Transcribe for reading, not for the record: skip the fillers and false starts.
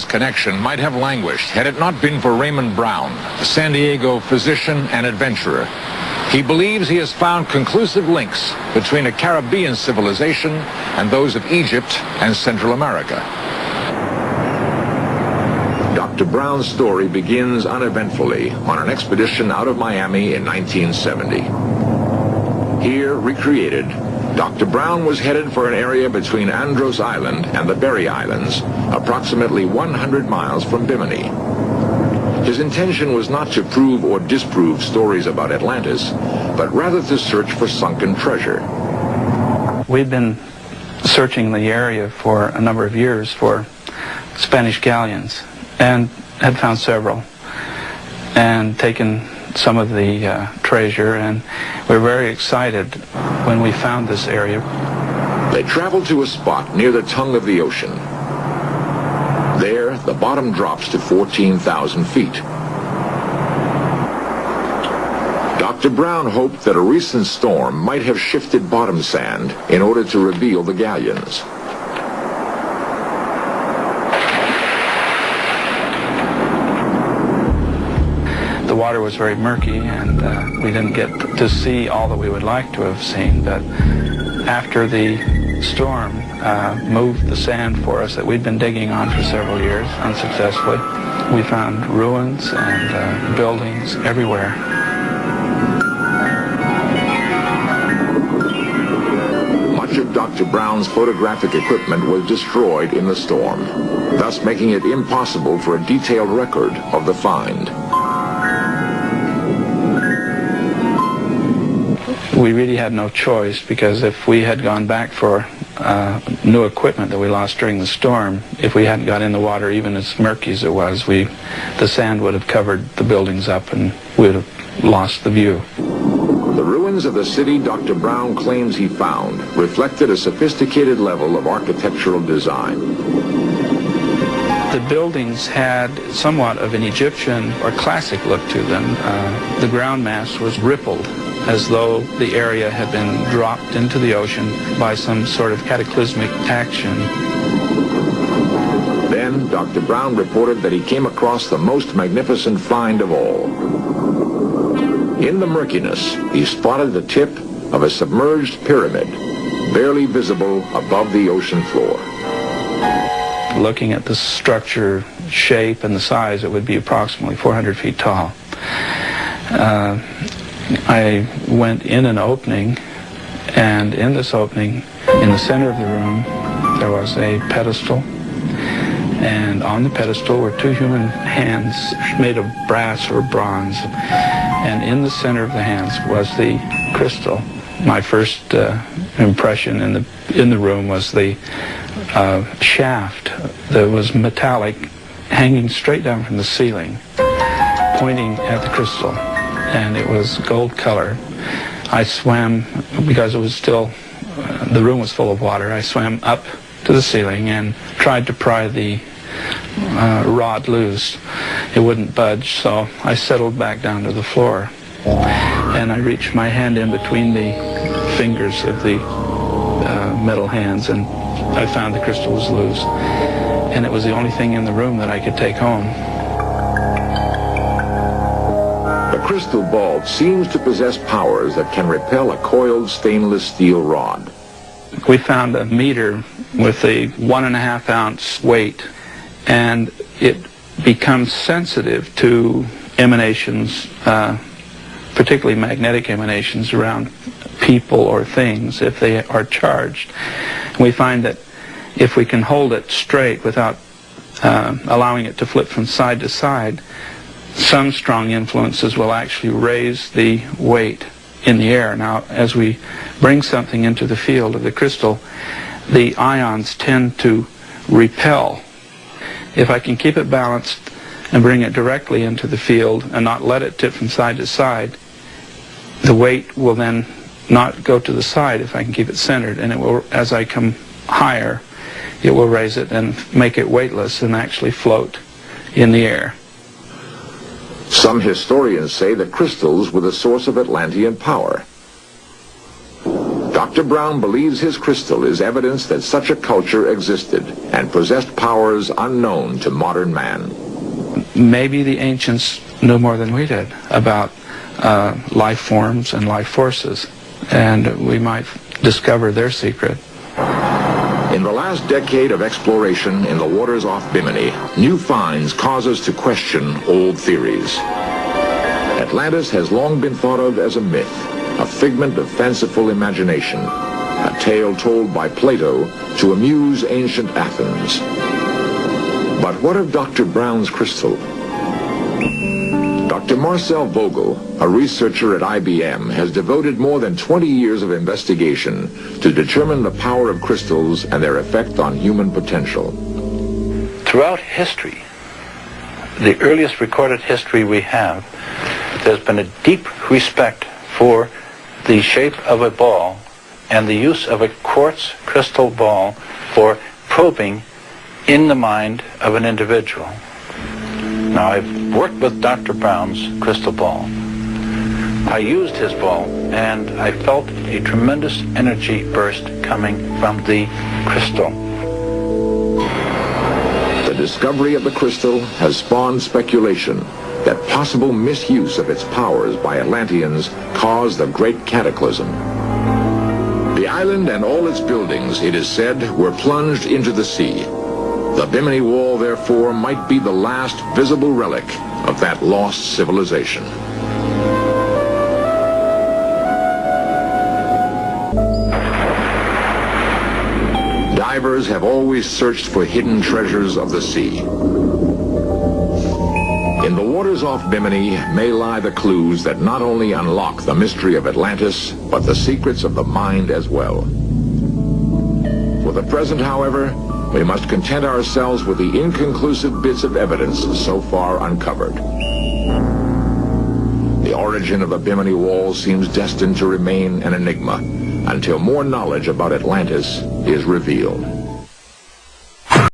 This connection might have languished had it not been for Raymond Brown, a San Diego physician and adventurer. He believes he has found conclusive links between a Caribbean civilization and those of Egypt and Central America. Dr. Brown's story begins uneventfully on an expedition out of Miami in 1970. Here, recreated, Dr. Brown was headed for an area between Andros Island and the Berry Islands, approximately 100 miles from Bimini. His intention was not to prove or disprove stories about Atlantis, but rather to search for sunken treasure. We've been searching the area for a number of years for Spanish galleons, and had found several, and taken some of the treasure, and we're very excited when we found this area. They traveled to a spot near the tongue of the ocean. There, the bottom drops to 14,000 feet. Dr. Brown hoped that a recent storm might have shifted bottom sand in order to reveal the galleons. The water was very murky, and we didn't get to see all that we would like to have seen, but after the storm moved the sand for us that we'd been digging on for several years unsuccessfully, we found ruins and buildings everywhere. Much of Dr. Brown's photographic equipment was destroyed in the storm, thus making it impossible for a detailed record of the find. We really had no choice, because if we had gone back for new equipment that we lost during the storm, if we hadn't got in the water, even as murky as it was, the sand would have covered the buildings up and we would have lost the view. The ruins of the city Dr. Brown claims he found reflected a sophisticated level of architectural design. The buildings had somewhat of an Egyptian or classic look to them. The ground mass was rippled, as though the area had been dropped into the ocean by some sort of cataclysmic action. Then Dr. Brown reported that he came across the most magnificent find of all. In the murkiness, he spotted the tip of a submerged pyramid, barely visible above the ocean floor. Looking at the structure, shape, and the size, it would be approximately 400 feet tall. I went in an opening, and in this opening, in the center of the room, there was a pedestal, and on the pedestal were two human hands made of brass or bronze, and in the center of the hands was the crystal. My first impression in the room was the shaft that was metallic, hanging straight down from the ceiling, pointing at the crystal. And it was gold color. I swam, because it was still, the room was full of water, I swam up to the ceiling and tried to pry the rod loose. It wouldn't budge, so I settled back down to the floor. And I reached my hand in between the fingers of the metal hands, and I found the crystal was loose. And it was the only thing in the room that I could take home. The crystal ball seems to possess powers that can repel a coiled stainless steel rod. We found a meter with a 1.5 ounce weight, and it becomes sensitive to emanations, particularly magnetic emanations around people or things if they are charged. And we find that if we can hold it straight without allowing it to flip from side to side, some strong influences will actually raise the weight in the air. Now, as we bring something into the field of the crystal, the ions tend to repel. If I can keep it balanced and bring it directly into the field and not let it tip from side to side, the weight will then not go to the side if I can keep it centered, and it will, as I come higher, it will raise it and make it weightless and actually float in the air. Some historians say the crystals were the source of Atlantean power. Dr. Dr. Brown believes his crystal is evidence that such a culture existed and possessed powers unknown to modern man. Maybe the ancients knew more than we did about life forms and life forces, and we might discover their secret. In the last decade of exploration in the waters off Bimini, new finds cause us to question old theories. Atlantis has long been thought of as a myth, a figment of fanciful imagination, a tale told by Plato to amuse ancient Athens. But what of Dr. Brown's crystal? Dr. Marcel Vogel, a researcher at IBM, has devoted more than 20 years of investigation to determine the power of crystals and their effect on human potential. Throughout history, the earliest recorded history we have, there's been a deep respect for the shape of a ball and the use of a quartz crystal ball for probing in the mind of an individual. Now, I've worked with Dr. Brown's crystal ball. I used his ball, and I felt a tremendous energy burst coming from the crystal. The discovery of the crystal has spawned speculation that possible misuse of its powers by Atlanteans caused the Great Cataclysm. The island and all its buildings, it is said, were plunged into the sea. The Bimini Wall, therefore, might be the last visible relic of that lost civilization. Divers have always searched for hidden treasures of the sea. In the waters off Bimini may lie the clues that not only unlock the mystery of Atlantis, but the secrets of the mind as well. For the present, however, we must content ourselves with the inconclusive bits of evidence so far uncovered. The origin of the Bimini Wall seems destined to remain an enigma until more knowledge about Atlantis is revealed.